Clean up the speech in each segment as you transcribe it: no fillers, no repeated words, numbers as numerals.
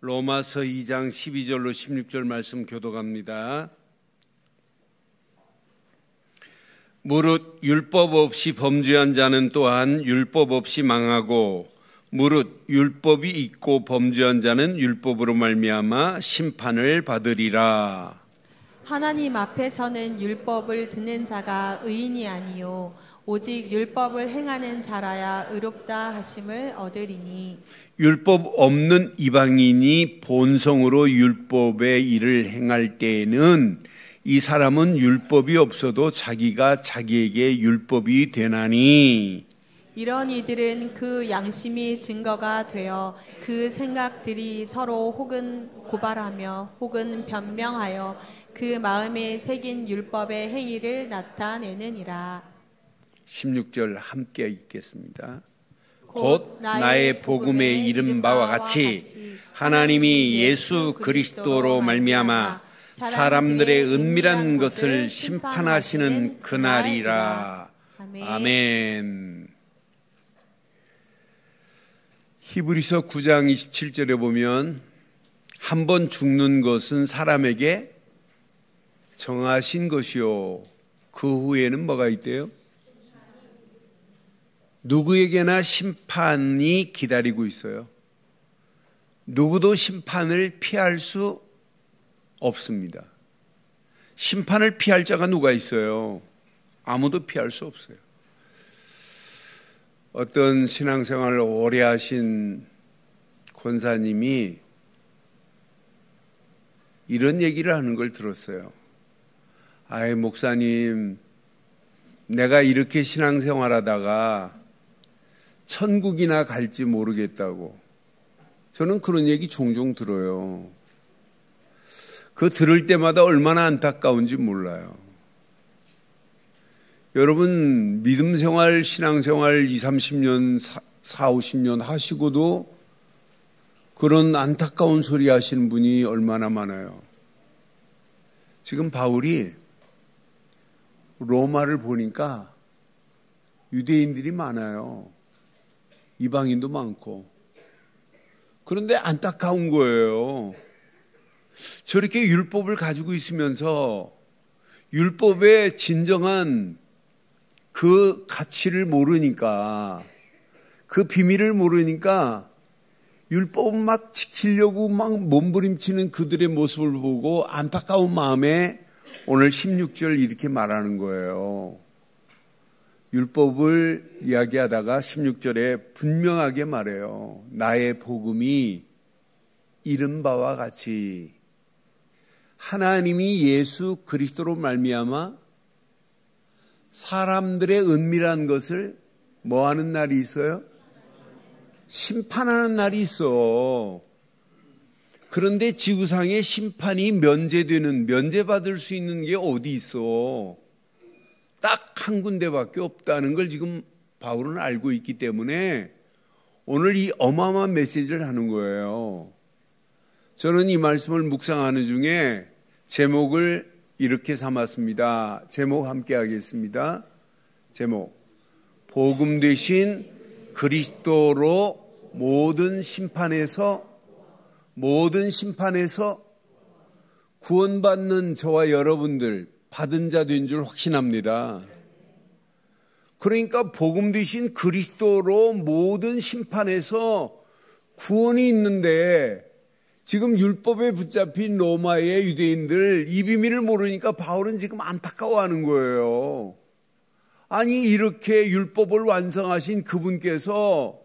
로마서 2장 12절로 16절 말씀 교독합니다. 무릇 율법 없이 범죄한 자는 또한 율법 없이 망하고 무릇 율법이 있고 범죄한 자는 율법으로 말미암아 심판을 받으리라. 하나님 앞에서는 율법을 듣는 자가 의인이 아니요 오직 율법을 행하는 자라야 의롭다 하심을 얻으리니 율법 없는 이방인이 본성으로 율법의 일을 행할 때에는 이 사람은 율법이 없어도 자기가 자기에게 율법이 되나니 이런 이들은 그 양심이 증거가 되어 그 생각들이 서로 혹은 고발하며 혹은 변명하여 그 마음에 새긴 율법의 행위를 나타내느니라. 16절 함께 읽겠습니다. 곧 나의 복음에 이른 바와 같이 하나님이 예수 그리스도로 말미암아 사람들의 은밀한 것을 심판하시는 그날이라. 아멘. 히브리서 9장 27절에 보면 한 번 죽는 것은 사람에게 정하신 것이요 그 후에는 뭐가 있대요? 누구에게나 심판이 기다리고 있어요. 누구도 심판을 피할 수 없습니다. 심판을 피할 자가 누가 있어요? 아무도 피할 수 없어요. 어떤 신앙생활을 오래 하신 권사님이 이런 얘기를 하는 걸 들었어요. 아이, 목사님, 내가 이렇게 신앙생활하다가 천국이나 갈지 모르겠다고. 저는 그런 얘기 종종 들어요. 그 들을 때마다 얼마나 안타까운지 몰라요. 여러분, 믿음 생활, 신앙 생활 20, 30년, 40, 50년 하시고도 그런 안타까운 소리 하시는 분이 얼마나 많아요. 지금 바울이 로마를 보니까 유대인들이 많아요. 이방인도 많고. 그런데 안타까운 거예요. 저렇게 율법을 가지고 있으면서 율법의 진정한 그 가치를 모르니까, 그 비밀을 모르니까 율법 막 지키려고 막 몸부림치는 그들의 모습을 보고 안타까운 마음에 오늘 16절 이렇게 말하는 거예요. 율법을 이야기하다가 16절에 분명하게 말해요. 나의 복음이 이른 바와 같이 하나님이 예수 그리스도로 말미암아 사람들의 은밀한 것을 뭐 하는 날이 있어요? 심판하는 날이 있어. 그런데 지구상에 심판이 면제받을 수 있는 게 어디 있어? 딱 한 군데밖에 없다는 걸 지금 바울은 알고 있기 때문에 오늘 이 어마어마한 메시지를 하는 거예요. 저는 이 말씀을 묵상하는 중에 제목을 이렇게 삼았습니다. 제목 함께 하겠습니다. 제목, 복음 되신 그리스도로 모든 심판에서 구원받는 저와 여러분들 받은 자 된 줄 확신합니다. 그러니까 복음 되신 그리스도로 모든 심판에서 구원이 있는데 지금 율법에 붙잡힌 로마의 유대인들 이 비밀을 모르니까 바울은 지금 안타까워하는 거예요. 아니, 이렇게 율법을 완성하신 그분께서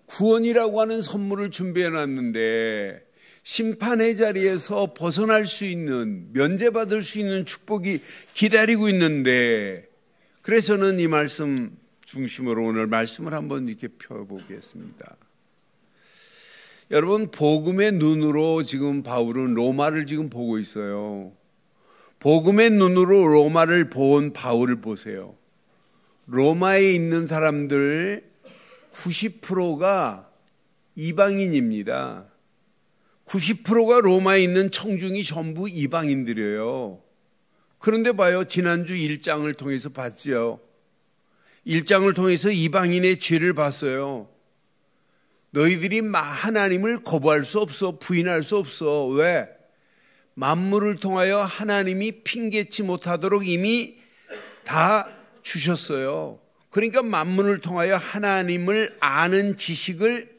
구원이라고 하는 선물을 준비해 놨는데 심판의 자리에서 벗어날 수 있는, 면제받을 수 있는 축복이 기다리고 있는데, 그래서 저는 이 말씀 중심으로 오늘 말씀을 한번 이렇게 펴보겠습니다. 여러분, 복음의 눈으로 지금 바울은 로마를 지금 보고 있어요. 복음의 눈으로 로마를 본 바울을 보세요. 로마에 있는 사람들 90%가 이방인입니다. 90%가 로마에 있는 청중이 전부 이방인들이에요. 그런데 봐요. 지난주 1장을 통해서 봤죠. 1장을 통해서 이방인의 죄를 봤어요. 너희들이 하나님을 거부할 수 없어. 부인할 수 없어. 왜? 만물을 통하여 하나님이 핑계치 못하도록 이미 다 주셨어요. 그러니까 만물을 통하여 하나님을 아는 지식을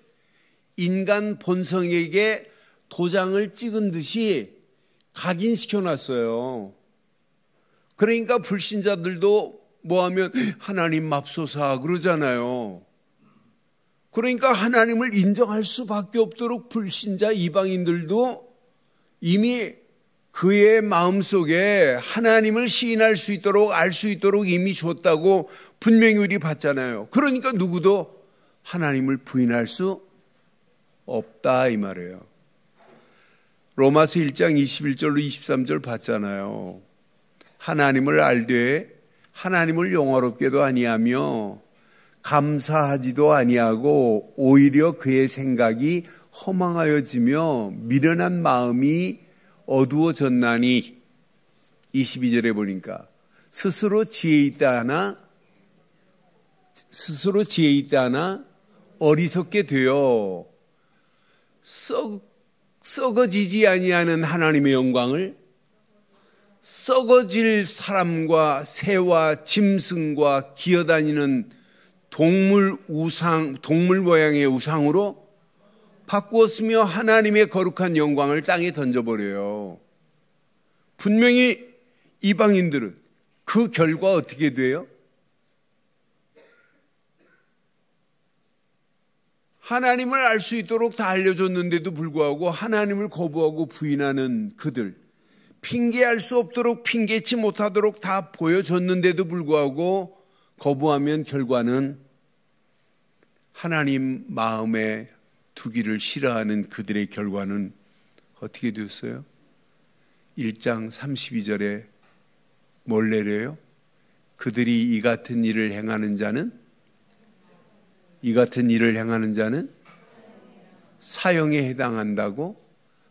인간 본성에게 도장을 찍은 듯이 각인시켜 놨어요. 그러니까 불신자들도 뭐하면 하나님 맙소사 그러잖아요. 그러니까 하나님을 인정할 수밖에 없도록 불신자 이방인들도 이미 그의 마음속에 하나님을 시인할 수 있도록 알 수 있도록 이미 줬다고 분명히 우리 봤잖아요. 그러니까 누구도 하나님을 부인할 수 없다 이 말이에요. 로마서 1장 21절로 23절 봤잖아요. 하나님을 알되 하나님을 영화롭게도 아니하며 감사하지도 아니하고 오히려 그의 생각이 허망하여지며 미련한 마음이 어두워졌나니 22절에 보니까 스스로 지혜 있다 하나 어리석게 되어 썩어지지 아니하는 하나님의 영광을 썩어질 사람과 새와 짐승과 기어다니는 동물 모양의 우상으로 바꾸었으며 하나님의 거룩한 영광을 땅에 던져버려요. 분명히 이방인들은 그 결과 어떻게 돼요? 하나님을 알 수 있도록 다 알려줬는데도 불구하고 하나님을 거부하고 부인하는 그들, 핑계할 수 없도록 핑계치 못하도록 다 보여줬는데도 불구하고 거부하면 결과는 하나님 마음에 두기를 싫어하는 그들의 결과는 어떻게 되었어요? 1장 32절에 뭘 내려요? 그들이 이 같은 일을 행하는 자는 사형에 해당한다고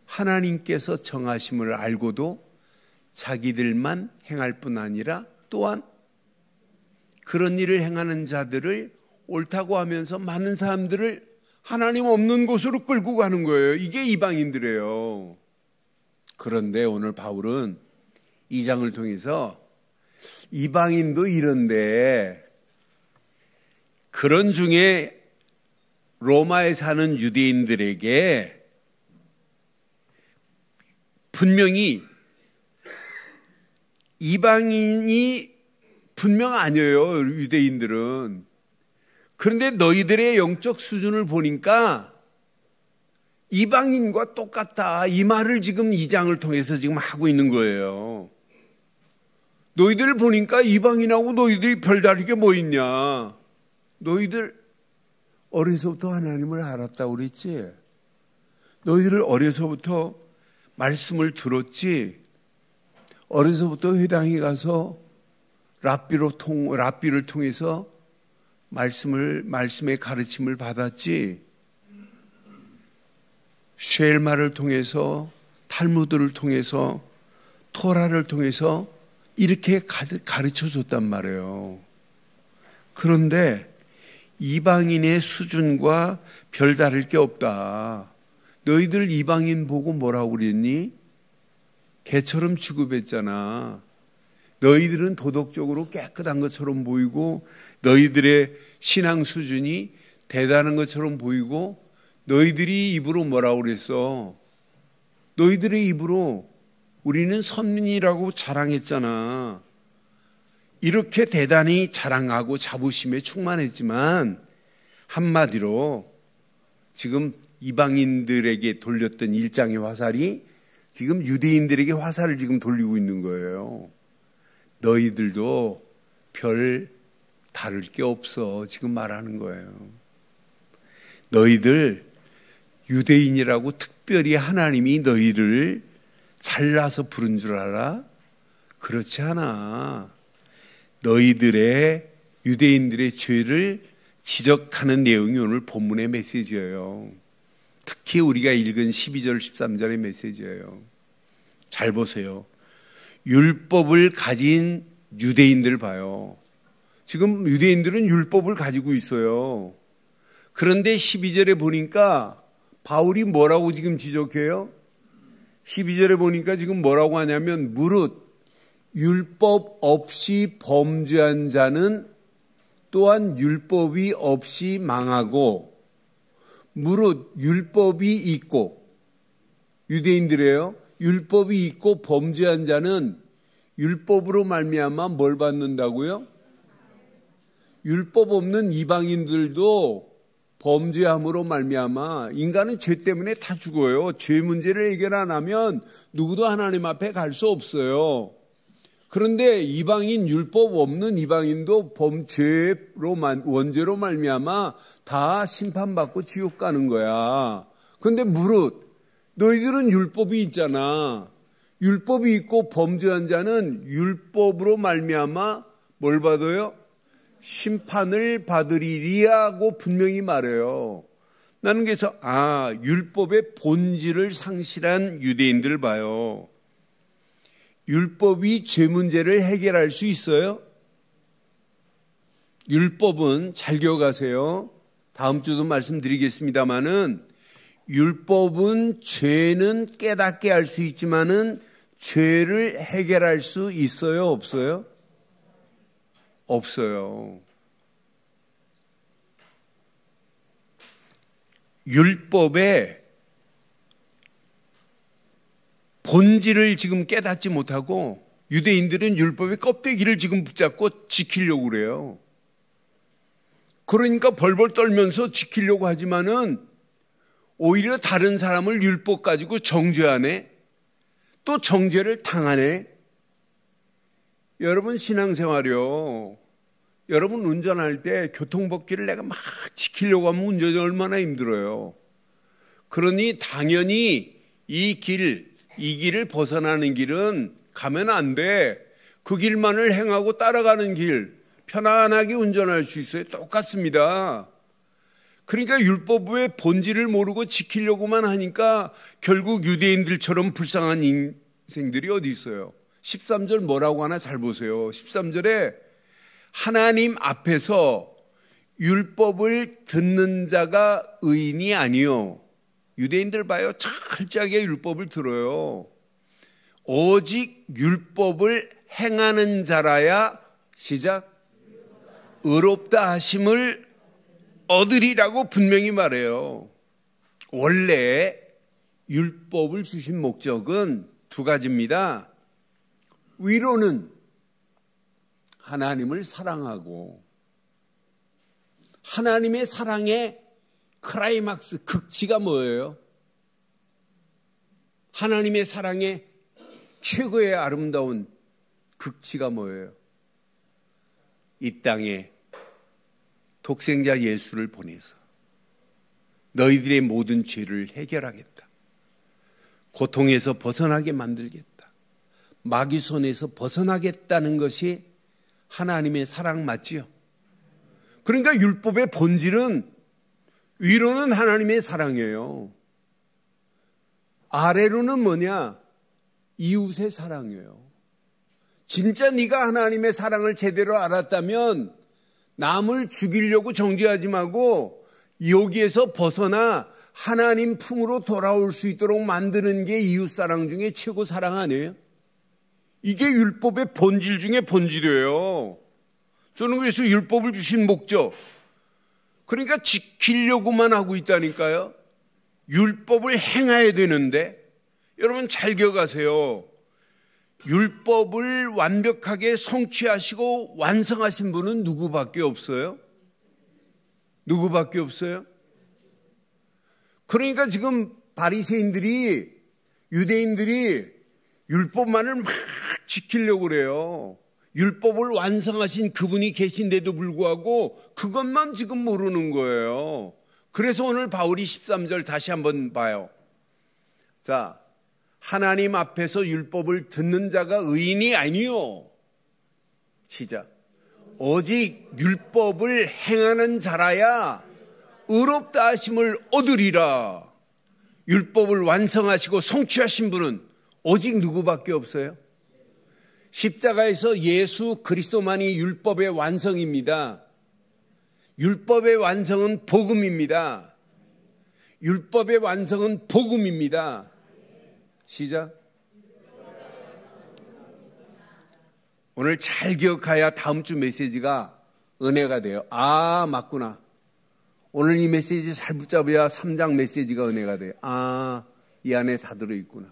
하나님께서 정하심을 알고도 자기들만 행할 뿐 아니라 또한 그런 일을 행하는 자들을 옳다고 하면서 많은 사람들을 하나님 없는 곳으로 끌고 가는 거예요. 이게 이방인들이에요. 그런데 오늘 바울은 이 장을 통해서 이방인도 이런데 그런 중에 로마에 사는 유대인들에게 분명히 이방인이 분명 아니에요. 유대인들은. 그런데 너희들의 영적 수준을 보니까 이방인과 똑같다. 이 말을 지금 이 장을 통해서 지금 하고 있는 거예요. 너희들을 보니까 이방인하고 너희들이 별다르게 뭐 있냐. 너희들 어려서부터 하나님을 알았다고 그랬지. 너희들 어려서부터 말씀을 들었지. 어려서부터 회당에 가서 랍비를 통해서 말씀의 가르침을 받았지. 쉘마를 통해서 탈무드를 통해서 토라를 통해서 이렇게 가르쳐 줬단 말이에요. 그런데 이방인의 수준과 별다를 게 없다. 너희들 이방인 보고 뭐라고 그랬니? 개처럼 취급했잖아. 너희들은 도덕적으로 깨끗한 것처럼 보이고 너희들의 신앙 수준이 대단한 것처럼 보이고 너희들이 입으로 뭐라고 그랬어? 너희들의 입으로 우리는 선민이라고 자랑했잖아. 이렇게 대단히 자랑하고 자부심에 충만했지만 한마디로 지금 이방인들에게 돌렸던 일장의 화살이 지금 유대인들에게 화살을 지금 돌리고 있는 거예요. 너희들도 별 다를 게 없어 지금 말하는 거예요. 너희들 유대인이라고 특별히 하나님이 너희를 잘라서 부른 줄 알아? 그렇지 않아. 너희들의 유대인들의 죄를 지적하는 내용이 오늘 본문의 메시지예요. 특히 우리가 읽은 12절 13절의 메시지예요. 잘 보세요. 율법을 가진 유대인들 봐요. 지금 유대인들은 율법을 가지고 있어요. 그런데 12절에 보니까 바울이 뭐라고 지금 지적해요? 12절에 보니까 지금 뭐라고 하냐면 무릇 율법 없이 범죄한 자는 또한 율법이 없이 망하고 무릇 율법이 있고 유대인들이에요. 율법이 있고 범죄한 자는 율법으로 말미암아 뭘 받는다고요? 율법 없는 이방인들도 범죄함으로 말미암아 인간은 죄 때문에 다 죽어요. 죄 문제를 해결 안 하면 누구도 하나님 앞에 갈 수 없어요. 그런데 이방인 율법 없는 이방인도 범죄로 원죄로 말미암아 다 심판받고 지옥 가는 거야. 그런데 무릇 너희들은 율법이 있잖아. 율법이 있고 범죄한 자는 율법으로 말미암아 뭘 받아요? 심판을 받으리라고 분명히 말해요. 나는 그래서 율법의 본질을 상실한 유대인들 봐요. 율법이 죄 문제를 해결할 수 있어요? 율법은 잘 기억하세요. 다음 주도 말씀드리겠습니다마는 율법은 죄는 깨닫게 할 수 있지만은 죄를 해결할 수 있어요? 없어요? 없어요. 율법의 본질을 지금 깨닫지 못하고 유대인들은 율법의 껍데기를 지금 붙잡고 지키려고 그래요. 그러니까 벌벌 떨면서 지키려고 하지만은 오히려 다른 사람을 율법 가지고 정죄하네. 또 정죄를 당하네. 여러분 신앙생활이요. 여러분 운전할 때 교통법규를 내가 막 지키려고 하면 운전이 얼마나 힘들어요. 그러니 당연히 이 길을 벗어나는 길은 가면 안 돼. 그 길만을 행하고 따라가는 길 편안하게 운전할 수 있어요. 똑같습니다. 그러니까 율법의 본질을 모르고 지키려고만 하니까 결국 유대인들처럼 불쌍한 인생들이 어디 있어요. 13절 뭐라고 하나 잘 보세요. 13절에 하나님 앞에서 율법을 듣는 자가 의인이 아니요. 유대인들 봐요. 철저하게 율법을 들어요. 오직 율법을 행하는 자라야 시작 의롭다 하심을 얻으리라고 분명히 말해요. 원래 율법을 주신 목적은 두 가지입니다. 위로는 하나님을 사랑하고 하나님의 사랑의 클라이막스 극치가 뭐예요? 하나님의 사랑의 최고의 아름다운 극치가 뭐예요? 이 땅에 독생자 예수를 보내서 너희들의 모든 죄를 해결하겠다. 고통에서 벗어나게 만들겠다. 마귀 손에서 벗어나겠다는 것이 하나님의 사랑 맞지요? 그러니까 율법의 본질은 위로는 하나님의 사랑이에요. 아래로는 뭐냐? 이웃의 사랑이에요. 진짜 네가 하나님의 사랑을 제대로 알았다면 남을 죽이려고 정죄하지 말고 여기에서 벗어나 하나님 품으로 돌아올 수 있도록 만드는 게 이웃사랑 중에 최고 사랑 아니에요? 이게 율법의 본질 중에 본질이에요. 저는 그래서 율법을 주신 목적, 그러니까 지키려고만 하고 있다니까요. 율법을 행해야 되는데 여러분 잘 기억하세요. 율법을 완벽하게 성취하시고 완성하신 분은 누구밖에 없어요? 누구밖에 없어요? 그러니까 지금 바리새인들이 유대인들이 율법만을 막 지키려고 그래요. 율법을 완성하신 그분이 계신데도 불구하고 그것만 지금 모르는 거예요. 그래서 오늘 바울이 13절 다시 한번 봐요. 자, 하나님 앞에서 율법을 듣는 자가 의인이 아니요. 시작. 오직 율법을 행하는 자라야 의롭다 하심을 얻으리라. 율법을 완성하시고 성취하신 분은 오직 누구밖에 없어요? 십자가에서 예수 그리스도만이 율법의 완성입니다. 율법의 완성은 복음입니다. 율법의 완성은 복음입니다. 시작. 오늘 잘 기억해야 다음 주 메시지가 은혜가 돼요. 아, 맞구나. 오늘 이 메시지 잘 붙잡아야 3장 메시지가 은혜가 돼요. 아, 이 안에 다 들어있구나.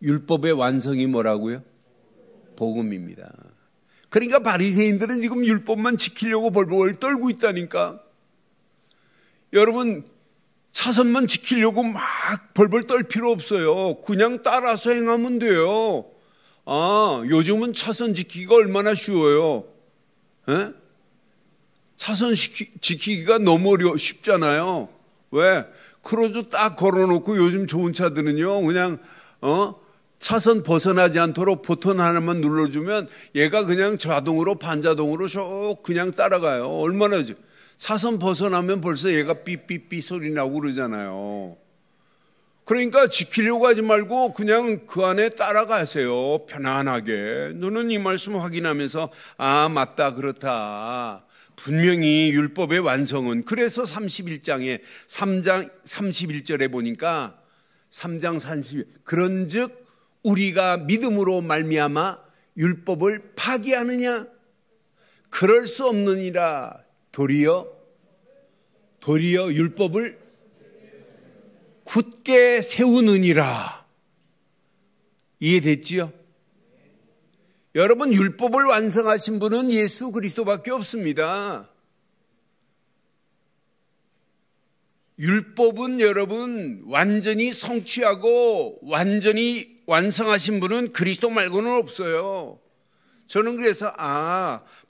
율법의 완성이 뭐라고요? 복음입니다. 그러니까 바리새인들은 지금 율법만 지키려고 벌벌 떨고 있다니까. 여러분, 차선만 지키려고 막 벌벌 떨 필요 없어요. 그냥 따라서 행하면 돼요. 아, 요즘은 차선 지키기가 얼마나 쉬워요. 에? 차선 지키기가 너무 쉽잖아요. 왜? 크루즈 딱 걸어놓고 요즘 좋은 차들은요, 그냥 차선 벗어나지 않도록 버튼 하나만 눌러주면 얘가 그냥 자동으로 반자동으로 쭉 그냥 따라가요. 얼마나 차선 벗어나면 벌써 얘가 삐삐삐 소리 나고 그러잖아요. 그러니까 지키려고 하지 말고 그냥 그 안에 따라가세요. 편안하게. 너는 이 말씀 확인하면서 아, 맞다, 그렇다. 분명히 율법의 완성은, 그래서 31장에 3장 31절에 보니까 3장 31, 그런즉 우리가 믿음으로 말미암아 율법을 파기하느냐? 그럴 수 없느니라. 도리어 율법을 굳게 세우느니라. 이해됐지요? 여러분, 율법을 완성하신 분은 예수 그리스도밖에 없습니다. 율법은 여러분 완전히 성취하고 완전히 완성하신 분은 그리스도 말고는 없어요. 저는 그래서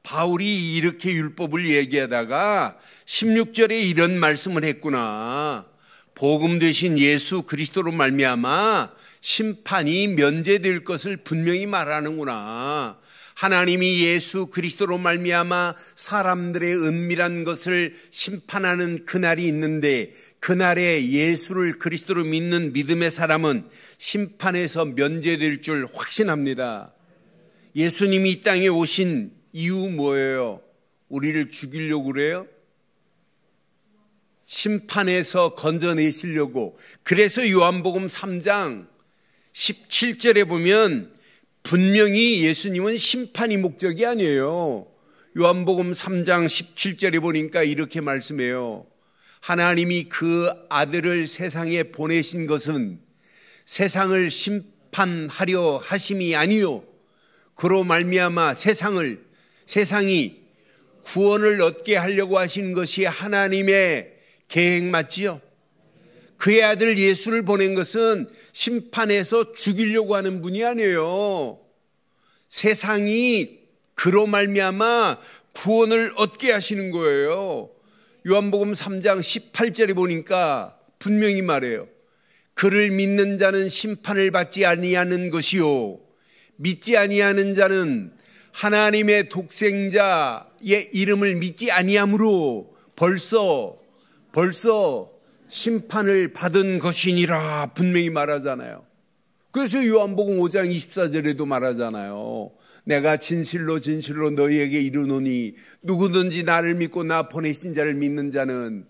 바울이 이렇게 율법을 얘기하다가 16절에 이런 말씀을 했구나. 복음 되신 예수 그리스도로 말미암아 심판이 면제될 것을 분명히 말하는구나. 하나님이 예수 그리스도로 말미암아 사람들의 은밀한 것을 심판하는 그날이 있는데, 그날에 예수를 그리스도로 믿는 믿음의 사람은 심판에서 면제될 줄 확신합니다. 예수님이 이 땅에 오신 이유 뭐예요? 우리를 죽이려고 그래요? 심판에서 건져내시려고. 그래서 요한복음 3장 17절에 보면 분명히 예수님은 심판이 목적이 아니에요. 요한복음 3장 17절에 보니까 이렇게 말씀해요. 하나님이 그 아들을 세상에 보내신 것은 세상을 심판하려 하심이 아니요, 그로 말미암아 세상이 구원을 얻게 하려고 하신 것이 하나님의 계획 맞지요? 그의 아들 예수를 보낸 것은 심판해서 죽이려고 하는 분이 아니에요. 세상이 그로 말미암아 구원을 얻게 하시는 거예요. 요한복음 3장 18절에 보니까 분명히 말해요. 그를 믿는 자는 심판을 받지 아니하는 것이요, 믿지 아니하는 자는 하나님의 독생자의 이름을 믿지 아니함으로 벌써 심판을 받은 것이니라 분명히 말하잖아요. 그래서 요한복음 5장 24절에도 말하잖아요. 내가 진실로 너희에게 이르노니 누구든지 나를 믿고 나 보내신 자를 믿는 자는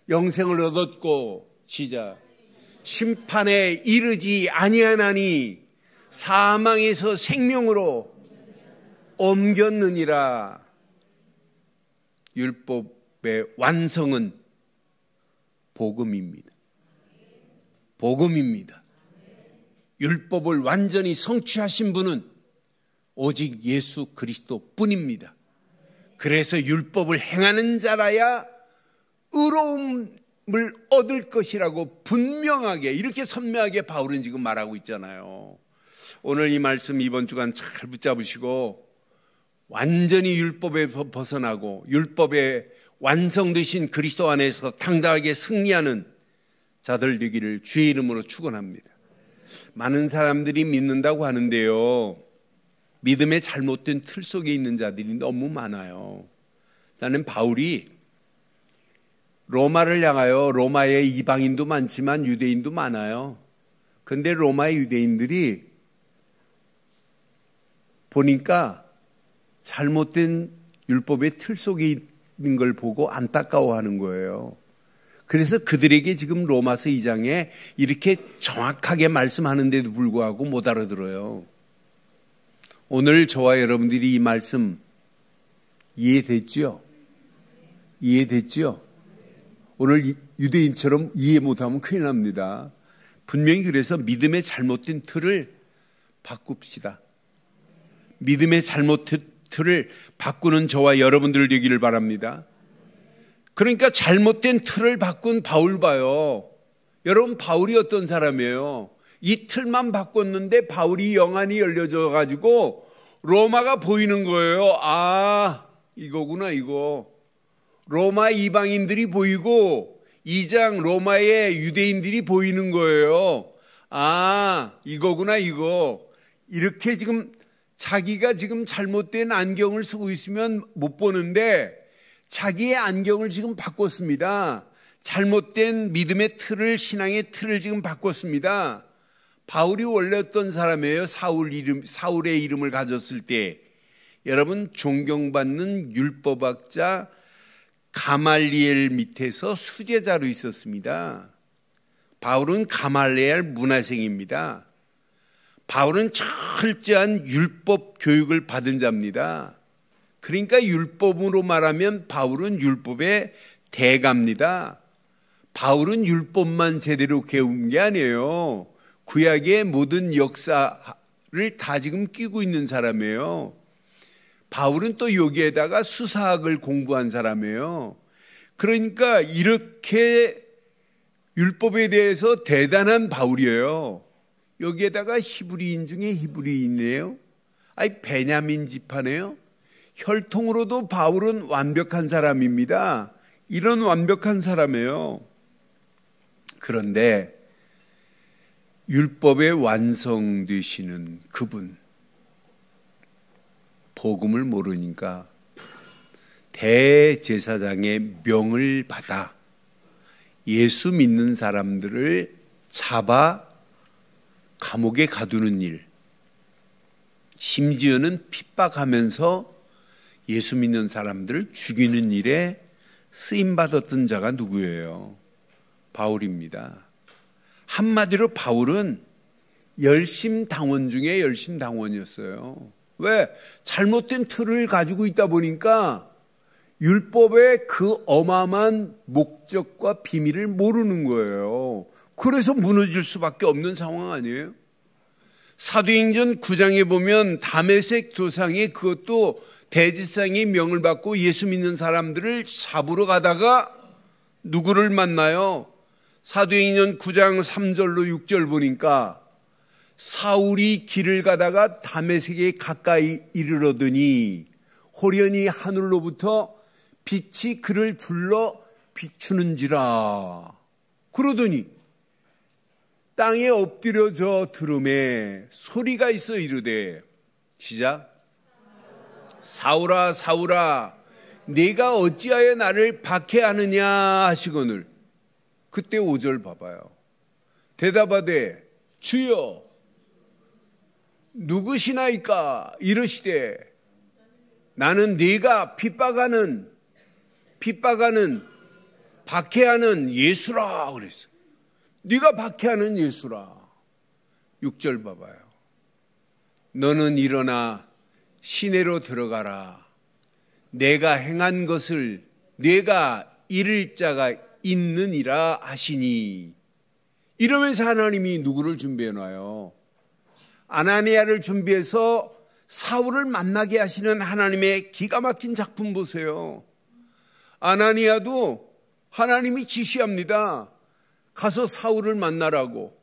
영생을 얻었고, 시작, 심판에 이르지 아니하나니 사망에서 생명으로 옮겼느니라. 율법의 완성은 복음입니다. 복음입니다. 율법을 완전히 성취하신 분은 오직 예수 그리스도 뿐입니다. 그래서 율법을 행하는 자라야 의로움을 얻을 것이라고 분명하게, 이렇게 선명하게 바울은 지금 말하고 있잖아요. 오늘 이 말씀 이번 주간 잘 붙잡으시고 완전히 율법에 벗어나고 율법에 완성되신 그리스도 안에서 당당하게 승리하는 자들 되기를 주의 이름으로 축원합니다. 많은 사람들이 믿는다고 하는데요, 믿음의 잘못된 틀 속에 있는 자들이 너무 많아요. 나는 바울이 로마를 향하여, 로마에 이방인도 많지만 유대인도 많아요. 그런데 로마의 유대인들이 보니까 잘못된 율법의 틀 속에 걸 보고 안타까워하는 거예요. 그래서 그들에게 지금 로마서 2장에 이렇게 정확하게 말씀하는데도 불구하고 못 알아들어요. 오늘 저와 여러분들이 이 말씀 이해됐죠? 이해됐죠? 오늘 유대인처럼 이해 못하면 큰일 납니다. 분명히 그래서 믿음의 잘못된 틀을 바꿉시다. 믿음의 잘못된 틀을 바꾸는 저와 여러분들 되기를 바랍니다. 그러니까 잘못된 틀을 바꾼 바울 봐요. 여러분, 바울이 어떤 사람이에요? 이 틀만 바꿨는데 바울이 영안이 열려져 가지고 로마가 보이는 거예요. 아, 이거구나, 이거. 로마 이방인들이 보이고 2장 로마의 유대인들이 보이는 거예요. 아, 이거구나, 이거. 이렇게 지금 자기가 지금 잘못된 안경을 쓰고 있으면 못 보는데 자기의 안경을 지금 바꿨습니다. 잘못된 믿음의 틀을, 신앙의 틀을 지금 바꿨습니다. 바울이 원래 어떤 사람이에요? 사울의 이름을 가졌을 때 여러분, 존경받는 율법학자 가말리엘 밑에서 수제자로 있었습니다. 바울은 가말리엘 문화생입니다. 바울은 철저한 율법 교육을 받은 자입니다. 그러니까 율법으로 말하면 바울은 율법의 대가입니다. 바울은 율법만 제대로 배운 게 아니에요. 구약의 모든 역사를 다 지금 끼고 있는 사람이에요. 바울은 또 여기에다가 수사학을 공부한 사람이에요. 그러니까 이렇게 율법에 대해서 대단한 바울이에요. 여기에다가 히브리인 중에 히브리인이에요. 아니, 베냐민 지파네요. 혈통으로도 바울은 완벽한 사람입니다. 이런 완벽한 사람이에요. 그런데 율법의 완성되시는 그분, 복음을 모르니까 대제사장의 명을 받아 예수 믿는 사람들을 잡아 감옥에 가두는 일, 심지어는 핍박하면서 예수 믿는 사람들을 죽이는 일에 쓰임받았던 자가 누구예요? 바울입니다. 한마디로 바울은 열심당원 중에 열심당원이었어요. 왜? 잘못된 틀을 가지고 있다 보니까 율법의 그 어마어마한 목적과 비밀을 모르는 거예요. 그래서 무너질 수밖에 없는 상황 아니에요? 사도행전 9장에 보면 다메섹 도상이 그것도 대제사장의 명을 받고 예수 믿는 사람들을 잡으러 가다가 누구를 만나요? 사도행전 9장 3절로 6절 보니까 사울이 길을 가다가 다메섹에 가까이 이르러더니 호련히 하늘로부터 빛이 그를 불러 비추는지라. 그러더니 땅에 엎드려져 들음에 소리가 있어 이르되, 시작. 사울아, 사울아, 네가 어찌하여 나를 박해하느냐 하시거늘. 그때 5절 봐봐요. 대답하되 주여 누구시나이까? 이르시되 나는 네가 핍박하는 박해하는 예수라 그랬어. 네가 박해하는 예수라. 6절 봐봐요. 너는 일어나 시내로 들어가라. 내가 행한 것을 네가 이를 자가 있느니라 하시니. 이러면서 하나님이 누구를 준비해놔요? 아나니아를 준비해서 사울을 만나게 하시는 하나님의 기가 막힌 작품 보세요. 아나니아도 하나님이 지시합니다. 가서 사울을 만나라고.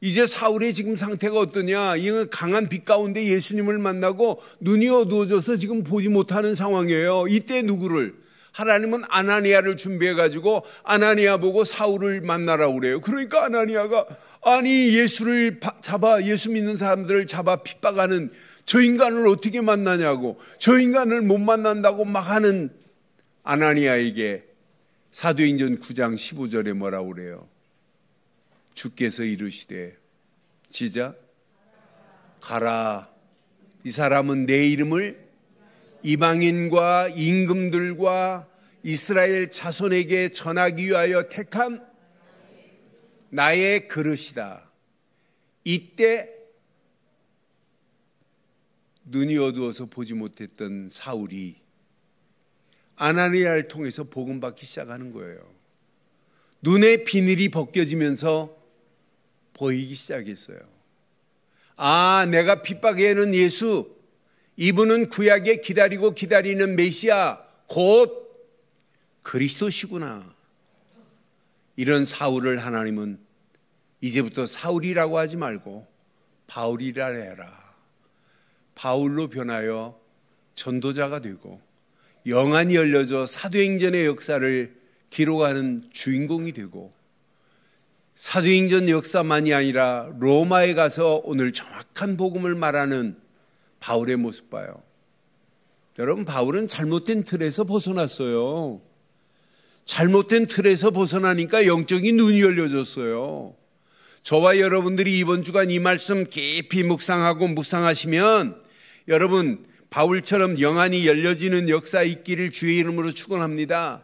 이제 사울의 지금 상태가 어떠냐? 이건 강한 빛 가운데 예수님을 만나고 눈이 어두워져서 지금 보지 못하는 상황이에요. 이때 누구를? 하나님은 아나니아를 준비해가지고 아나니아 보고 사울을 만나라고 그래요. 그러니까 아나니아가 아니 예수를 잡아, 예수 믿는 사람들을 잡아 핍박하는 저 인간을 어떻게 만나냐고, 저 인간을 못 만난다고 막 하는 아나니아에게 사도행전 9장 15절에 뭐라고 그래요? 주께서 이르시되, 시작. 가라. 이 사람은 내 이름을 이방인과 임금들과 이스라엘 자손에게 전하기 위하여 택한 나의 그릇이다. 이때 눈이 어두워서 보지 못했던 사울이 아나니아를 통해서 복음 받기 시작하는 거예요. 눈의 비늘이 벗겨지면서 보이기 시작했어요. 아, 내가 핍박에는 예수, 이분은 구약에 기다리는 메시아, 곧 그리스도시구나. 이런 사울을 하나님은 이제부터 사울이라고 하지 말고 바울이라 해라. 바울로 변하여 전도자가 되고 영안이 열려져 사도행전의 역사를 기록하는 주인공이 되고, 사도행전 역사만이 아니라 로마에 가서 오늘 정확한 복음을 말하는 바울의 모습 봐요. 여러분, 바울은 잘못된 틀에서 벗어났어요. 잘못된 틀에서 벗어나니까 영적인 눈이 열려졌어요. 저와 여러분들이 이번 주간 이 말씀 깊이 묵상하고 묵상하시면 여러분, 바울처럼 영안이 열려지는 역사 있기를 주의 이름으로 축원합니다.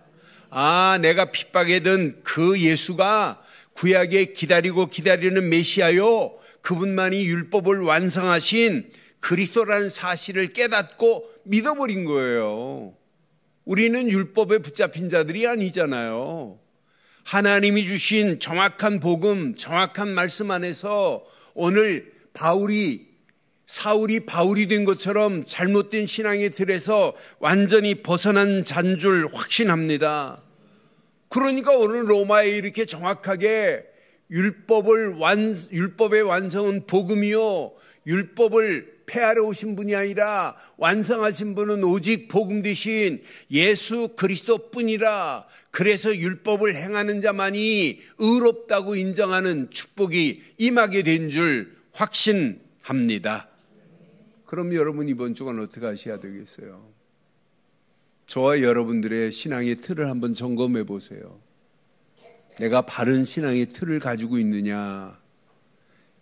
아, 내가 핍박에 든 그 예수가 구약에 기다리는 메시아요, 그분만이 율법을 완성하신 그리스도라는 사실을 깨닫고 믿어버린 거예요. 우리는 율법에 붙잡힌 자들이 아니잖아요. 하나님이 주신 정확한 복음, 정확한 말씀 안에서 오늘 사울이 바울이 된 것처럼 잘못된 신앙의 틀에서 완전히 벗어난 잔 줄 확신합니다. 그러니까 오늘 로마에 이렇게 정확하게 율법의 완성은 복음이요, 율법을 폐하러 오신 분이 아니라 완성하신 분은 오직 복음 되신 예수 그리스도뿐이라. 그래서 율법을 행하는 자만이 의롭다고 인정하는 축복이 임하게 된 줄 확신합니다. 그럼 여러분, 이번 주간 어떻게 하셔야 되겠어요? 저와 여러분들의 신앙의 틀을 한번 점검해 보세요. 내가 바른 신앙의 틀을 가지고 있느냐?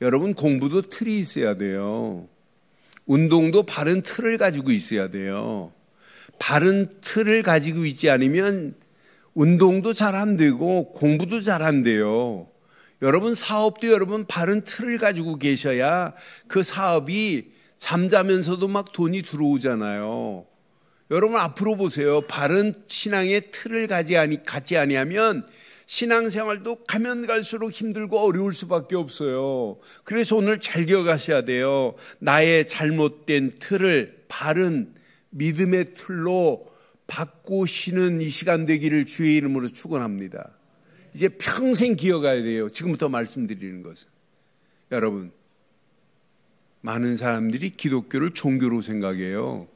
여러분, 공부도 틀이 있어야 돼요. 운동도 바른 틀을 가지고 있어야 돼요. 바른 틀을 가지고 있지 않으면 운동도 잘 안 되고 공부도 잘 안 돼요. 여러분, 사업도 여러분 바른 틀을 가지고 계셔야 그 사업이 잠자면서도 막 돈이 들어오잖아요. 여러분, 앞으로 보세요. 바른 신앙의 틀을 갖지 아니하면 신앙생활도 가면 갈수록 힘들고 어려울 수밖에 없어요. 그래서 오늘 잘 기억하셔야 돼요. 나의 잘못된 틀을 바른 믿음의 틀로 바꾸시는 이 시간 되기를 주의 이름으로 축원합니다. 이제 평생 기억해야 돼요. 지금부터 말씀드리는 것은. 여러분, 많은 사람들이 기독교를 종교로 생각해요.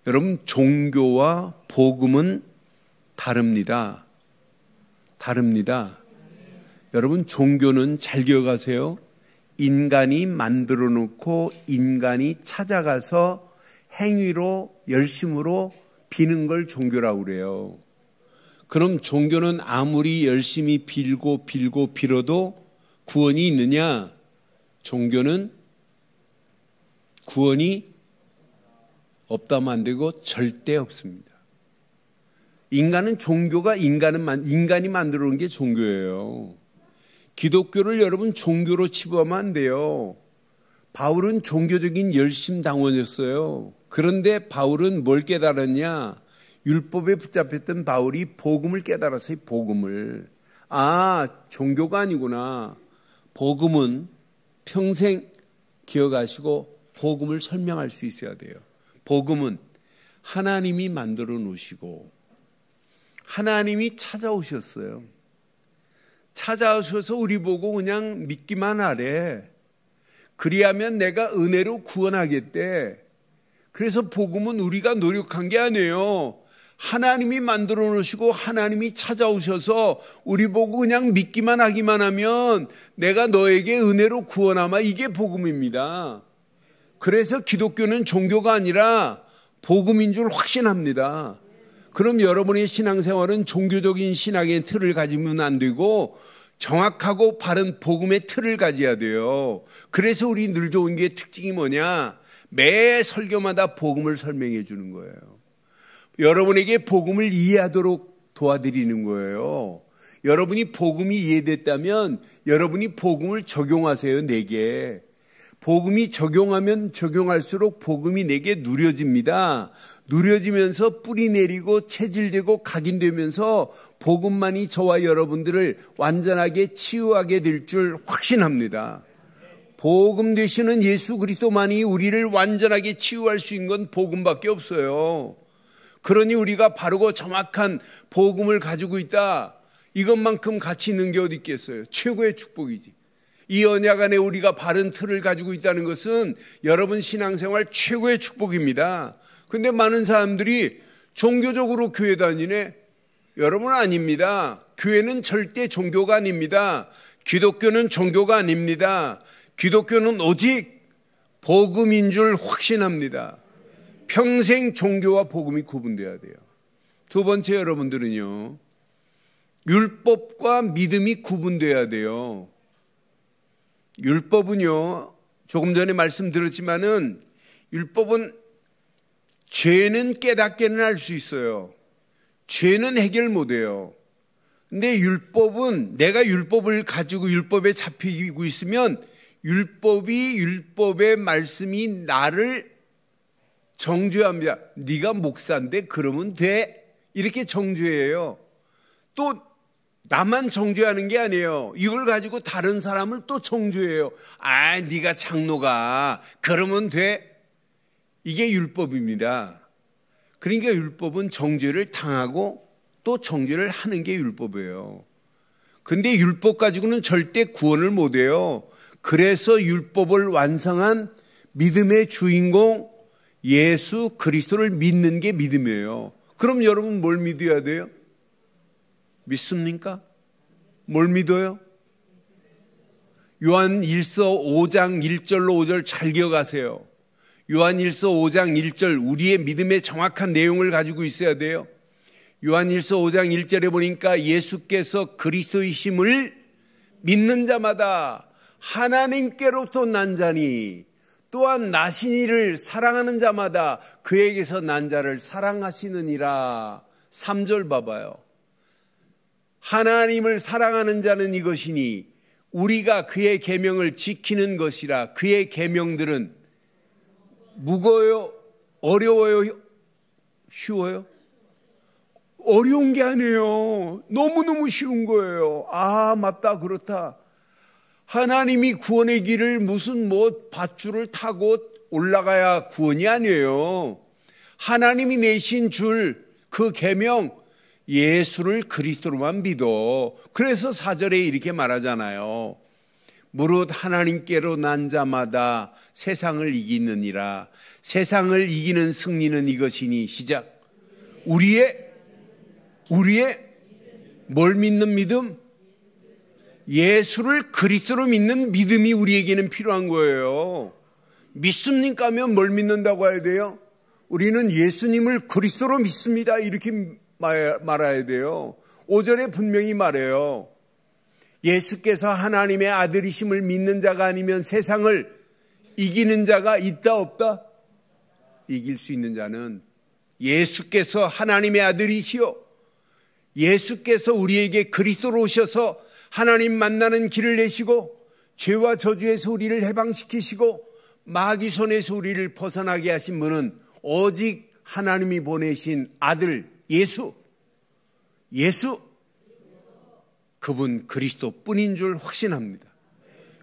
여러분, 종교와 복음은 다릅니다. 여러분, 종교는 잘 기억하세요. 인간이 만들어 놓고 인간이 찾아가서 행위로 열심으로 비는 걸 종교라고 그래요. 그럼 종교는 아무리 열심히 빌어도 구원이 있느냐? 종교는 구원이 없다면 안 되고 절대 없습니다. 인간은 종교가 인간이 만들어 놓은 게 종교예요. 기독교를 여러분 종교로 치부하면 안 돼요. 바울은 종교적인 열심당원이었어요. 그런데 바울은 뭘 깨달았냐? 율법에 붙잡혔던 바울이 복음을 깨달았어요. 복음을. 아, 종교가 아니구나. 복음은 평생 기억하시고 복음을 설명할 수 있어야 돼요. 복음은 하나님이 만들어 놓으시고 하나님이 찾아오셨어요. 찾아오셔서 우리 보고 그냥 믿기만 하래. 그리하면 내가 은혜로 구원하겠대. 그래서 복음은 우리가 노력한 게 아니에요. 하나님이 만들어 놓으시고 하나님이 찾아오셔서 우리 보고 그냥 믿기만 하기만 하면 내가 너에게 은혜로 구원하마. 이게 복음입니다. 그래서 기독교는 종교가 아니라 복음인 줄 확신합니다. 그럼 여러분의 신앙생활은 종교적인 신앙의 틀을 가지면 안 되고 정확하고 바른 복음의 틀을 가져야 돼요. 그래서 우리 늘 좋은 게 특징이 뭐냐? 매 설교마다 복음을 설명해 주는 거예요. 여러분에게 복음을 이해하도록 도와드리는 거예요. 여러분이 복음이 이해됐다면 여러분이 복음을 적용하세요. 내게. 복음이 적용하면 적용할수록 복음이 내게 누려집니다. 누려지면서 뿌리 내리고 체질되고 각인되면서 복음만이 저와 여러분들을 완전하게 치유하게 될 줄 확신합니다. 복음 되시는 예수 그리스도만이 우리를 완전하게 치유할 수 있는 건 복음밖에 없어요. 그러니 우리가 바르고 정확한 복음을 가지고 있다. 이것만큼 가치 있는 게 어디 있겠어요? 최고의 축복이지. 이 언약 안에 우리가 바른 틀을 가지고 있다는 것은 여러분 신앙생활 최고의 축복입니다. 근데 많은 사람들이 종교적으로 교회 다니네. 여러분 아닙니다. 교회는 절대 종교가 아닙니다. 기독교는 종교가 아닙니다. 기독교는 오직 복음인 줄 확신합니다. 평생 종교와 복음이 구분돼야 돼요. 두 번째, 여러분들은요, 율법과 믿음이 구분돼야 돼요. 율법은요, 조금 전에 말씀드렸지만은 율법은 죄는 깨닫게는 할 수 있어요. 죄는 해결 못해요. 근데 율법은 내가 율법을 가지고 율법에 잡히고 있으면 율법의 말씀이 나를 정죄합니다. 네가 목사인데 그러면 돼. 이렇게 정죄해요. 또 나만 정죄하는 게 아니에요. 이걸 가지고 다른 사람을 또 정죄해요. 아, 네가 장로가 그러면 돼. 이게 율법입니다. 그러니까 율법은 정죄를 당하고 또 정죄를 하는 게 율법이에요. 근데 율법 가지고는 절대 구원을 못해요. 그래서 율법을 완성한 믿음의 주인공 예수 그리스도를 믿는 게 믿음이에요. 그럼 여러분 뭘 믿어야 돼요? 믿습니까? 뭘 믿어요? 요한 1서 5장 1절로 5절 잘 기억하세요. 요한 1서 5장 1절 우리의 믿음의 정확한 내용을 가지고 있어야 돼요. 요한 1서 5장 1절에 보니까 예수께서 그리스도이심을 믿는 자마다 하나님께로부터 난 자니 또한 나신 이를 사랑하는 자마다 그에게서 난 자를 사랑하시느니라. 3절 봐봐요. 하나님을 사랑하는 자는 이것이니 우리가 그의 계명을 지키는 것이라. 그의 계명들은 무거워요? 어려워요? 쉬워요? 어려운 게 아니에요. 너무너무 쉬운 거예요. 아, 맞다, 그렇다. 하나님이 구원의 길을 무슨 밧줄을 타고 올라가야 구원이 아니에요. 하나님이 내신 줄 그 계명 예수를 그리스도로만 믿어. 그래서 4절에 이렇게 말하잖아요. 무릇 하나님께로 난 자마다 세상을 이기느니라. 세상을 이기는 승리는 이것이니 시작. 우리의 뭘 믿는 믿음? 예수를 그리스도로 믿는 믿음이 우리에게는 필요한 거예요. 믿습니까 하면 뭘 믿는다고 해야 돼요? 우리는 예수님을 그리스도로 믿습니다. 이렇게 말해야 돼요. 5절에 분명히 말해요. 예수께서 하나님의 아들이심을 믿는 자가 아니면 세상을 이기는 자가 있다 없다? 이길 수 있는 자는 예수께서 하나님의 아들이시요 예수께서 우리에게 그리스도로 오셔서 하나님 만나는 길을 내시고 죄와 저주에서 우리를 해방시키시고 마귀 손에서 우리를 벗어나게 하신 분은 오직 하나님이 보내신 아들 예수 그분 그리스도뿐인 줄 확신합니다.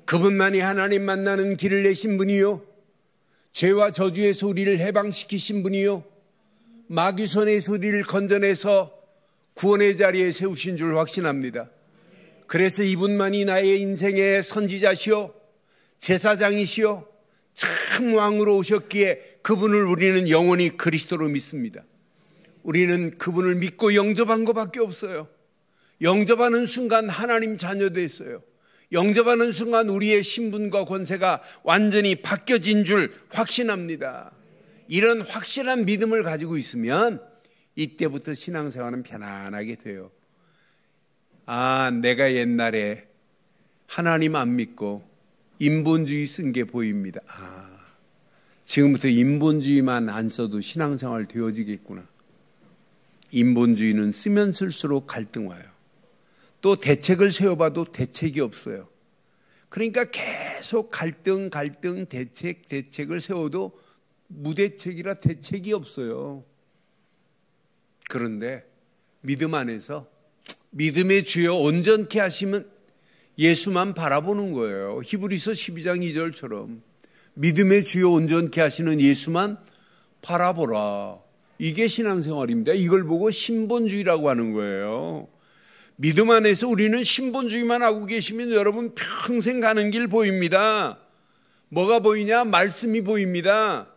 그분만이 하나님 만나는 길을 내신 분이요 죄와 저주에서 우리를 해방시키신 분이요 마귀 손에서 우리를 건져내서 구원의 자리에 세우신 줄 확신합니다. 그래서 이분만이 나의 인생의 선지자시오 제사장이시오 참 왕으로 오셨기에 그분을 우리는 영원히 그리스도로 믿습니다. 우리는 그분을 믿고 영접한 것밖에 없어요. 영접하는 순간 하나님 자녀 됐어요. 영접하는 순간 우리의 신분과 권세가 완전히 바뀌어진 줄 확신합니다. 이런 확실한 믿음을 가지고 있으면 이때부터 신앙생활은 편안하게 돼요. 아, 내가 옛날에 하나님 안 믿고 인본주의 쓴 게 보입니다. 아, 지금부터 인본주의만 안 써도 신앙생활 되어지겠구나. 인본주의는 쓰면 쓸수록 갈등 와요. 또 대책을 세워봐도 대책이 없어요. 그러니까 계속 갈등, 대책을 세워도 무대책이라 대책이 없어요. 그런데 믿음 안에서 믿음의 주여 온전케 하시면 예수만 바라보는 거예요. 히브리서 12장 2절처럼 믿음의 주여 온전케 하시는 예수만 바라보라. 이게 신앙생활입니다. 이걸 보고 신본주의라고 하는 거예요. 믿음 안에서 우리는 신본주의만 하고 계시면 여러분 평생 가는 길 보입니다. 뭐가 보이냐? 말씀이 보입니다.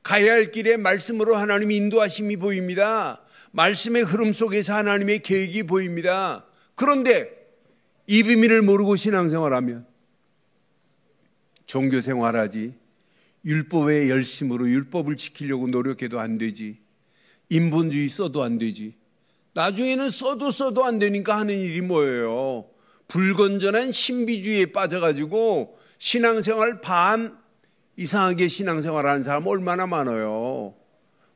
가야 할 길에 말씀으로 하나님의 인도하심이 보입니다. 말씀의 흐름 속에서 하나님의 계획이 보입니다. 그런데 이 비밀을 모르고 신앙생활하면 종교생활하지, 율법의 열심으로 율법을 지키려고 노력해도 안 되지, 인본주의 써도 안 되지, 나중에는 써도 안 되니까 하는 일이 뭐예요? 불건전한 신비주의에 빠져가지고 신앙생활 반 이상하게 신앙생활하는 사람 얼마나 많아요.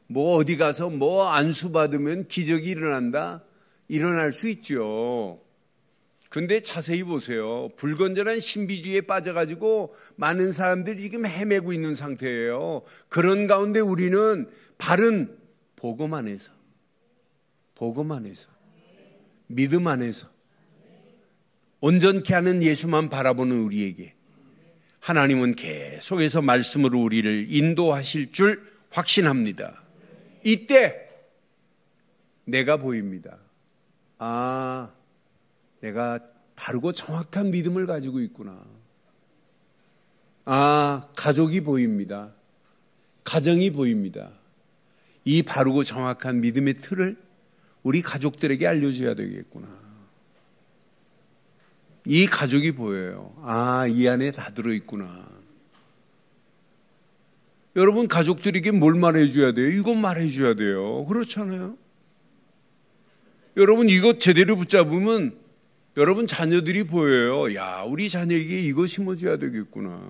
뭐 어디 가서 뭐 안수 받으면 기적이 일어난다? 일어날 수 있죠. 근데 자세히 보세요. 불건전한 신비주의에 빠져가지고 많은 사람들이 지금 헤매고 있는 상태예요. 그런 가운데 우리는 바른 복음 안에서, 믿음 안에서 온전케 하는 예수만 바라보는 우리에게 하나님은 계속해서 말씀으로 우리를 인도하실 줄 확신합니다. 이때 내가 보입니다. 아, 내가 바르고 정확한 믿음을 가지고 있구나. 아, 가족이 보입니다. 가정이 보입니다. 이 바르고 정확한 믿음의 틀을 우리 가족들에게 알려줘야 되겠구나. 이 가족이 보여요. 아, 이 안에 다 들어있구나. 여러분 가족들에게 뭘 말해줘야 돼요? 이것 말해줘야 돼요. 그렇잖아요. 여러분 이것 제대로 붙잡으면 여러분 자녀들이 보여요. 야, 우리 자녀에게 이거 심어줘야 되겠구나.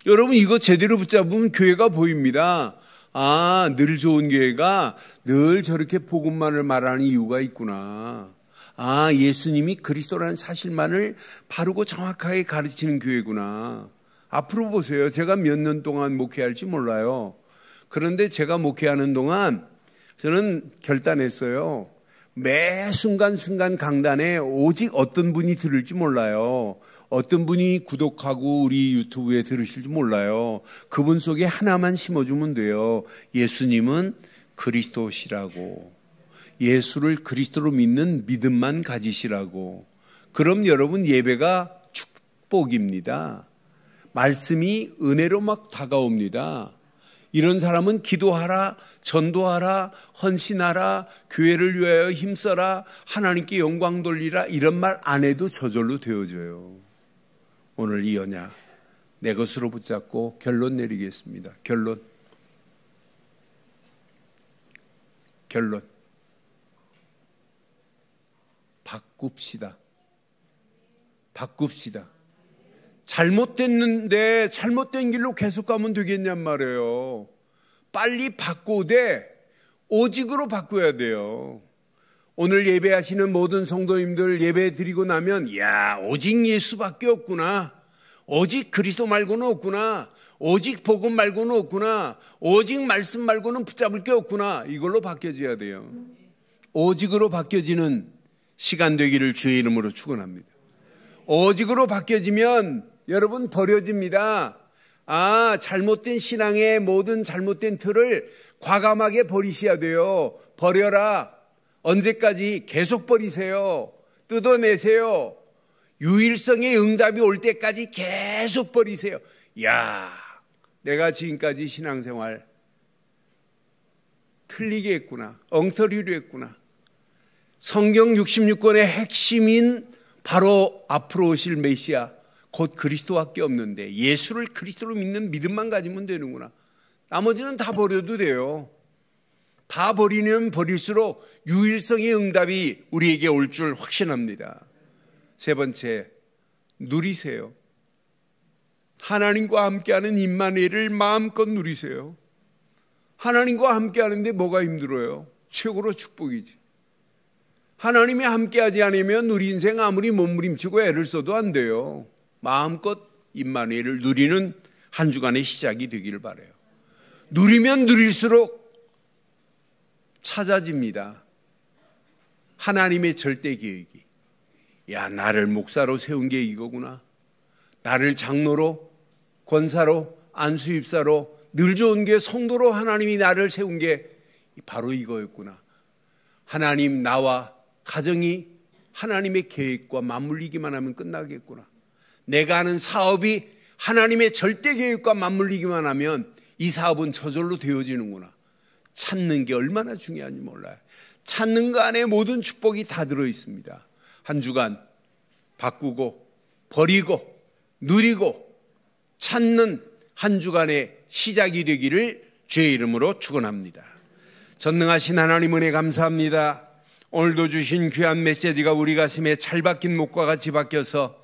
여러분 이거 제대로 붙잡으면 교회가 보입니다. 아, 늘 좋은 교회가 늘 저렇게 복음만을 말하는 이유가 있구나. 아, 예수님이 그리스도라는 사실만을 바르고 정확하게 가르치는 교회구나. 앞으로 보세요. 제가 몇 년 동안 목회할지 몰라요. 그런데 제가 목회하는 동안 저는 결단했어요. 매 순간순간 강단에 오직 어떤 분이 들을지 몰라요. 어떤 분이 구독하고 우리 유튜브에 들으실지 몰라요. 그분 속에 하나만 심어주면 돼요. 예수님은 그리스도시라고. 예수를 그리스도로 믿는 믿음만 가지시라고. 그럼 여러분 예배가 축복입니다. 말씀이 은혜로 막 다가옵니다. 이런 사람은 기도하라, 전도하라, 헌신하라, 교회를 위하여 힘써라, 하나님께 영광 돌리라 이런 말 안 해도 저절로 되어져요. 오늘 이 언약 내 것으로 붙잡고 결론 내리겠습니다. 결론. 바꿉시다. 잘못됐는데 잘못된 길로 계속 가면 되겠냔 말이에요. 빨리 바꾸되 오직으로 바꿔야 돼요. 오늘 예배하시는 모든 성도님들 예배 드리고 나면 야, 오직 예수밖에 없구나. 오직 그리스도 말고는 없구나. 오직 복음 말고는 없구나. 오직 말씀 말고는 붙잡을 게 없구나. 이걸로 바뀌어져야 돼요. 오직으로 바뀌어지는 시간 되기를 주의 이름으로 축원합니다. 오직으로 바뀌어지면 여러분 버려집니다. 아, 잘못된 신앙의 모든 잘못된 틀을 과감하게 버리셔야 돼요. 버려라. 언제까지? 계속 버리세요. 뜯어내세요. 유일성의 응답이 올 때까지 계속 버리세요. 야, 내가 지금까지 신앙생활 틀리게 했구나. 엉터리로 했구나. 성경 66권의 핵심인 바로 앞으로 오실 메시아 곧 그리스도밖에 없는데 예수를 그리스도로 믿는 믿음만 가지면 되는구나. 나머지는 다 버려도 돼요. 다 버리면 버릴수록 유일성의 응답이 우리에게 올 줄 확신합니다. 세 번째, 누리세요. 하나님과 함께하는 임마누엘을 마음껏 누리세요. 하나님과 함께 하는데 뭐가 힘들어요? 최고로 축복이지. 하나님이 함께하지 않으면 우리 인생 아무리 몸부림치고 애를 써도 안 돼요. 마음껏 임마누엘을 누리는 한 주간의 시작이 되기를 바라요. 누리면 누릴수록 찾아집니다. 하나님의 절대 계획이. 야, 나를 목사로 세운 게 이거구나. 나를 장로로, 권사로, 안수입사로, 늘 좋은 게 성도로 하나님이 나를 세운 게 바로 이거였구나. 하나님, 나와 가정이 하나님의 계획과 맞물리기만 하면 끝나겠구나. 내가 하는 사업이 하나님의 절대 계획과 맞물리기만 하면 이 사업은 저절로 되어지는구나. 찾는 게 얼마나 중요한지 몰라요. 찾는 거 안에 모든 축복이 다 들어있습니다. 한 주간 바꾸고 버리고 누리고 찾는 한 주간의 시작이 되기를 주의 이름으로 축원합니다. 전능하신 하나님 은혜 감사합니다. 오늘도 주신 귀한 메시지가 우리 가슴에 잘 박힌 목과 같이 박혀서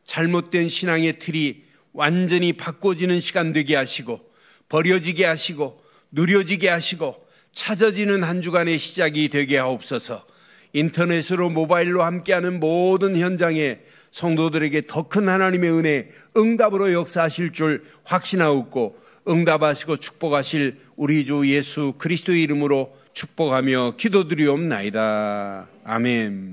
잘못된 신앙의 틀이 완전히 바꿔지는 시간 되게 하시고 버려지게 하시고 누려지게 하시고 찾아지는 한 주간의 시작이 되게 하옵소서. 인터넷으로 모바일로 함께하는 모든 현장에 성도들에게 더 큰 하나님의 은혜 응답으로 역사하실 줄 확신하옵고 응답하시고 축복하실 우리 주 예수 그리스도의 이름으로 축복하며 기도드리옵나이다. 아멘.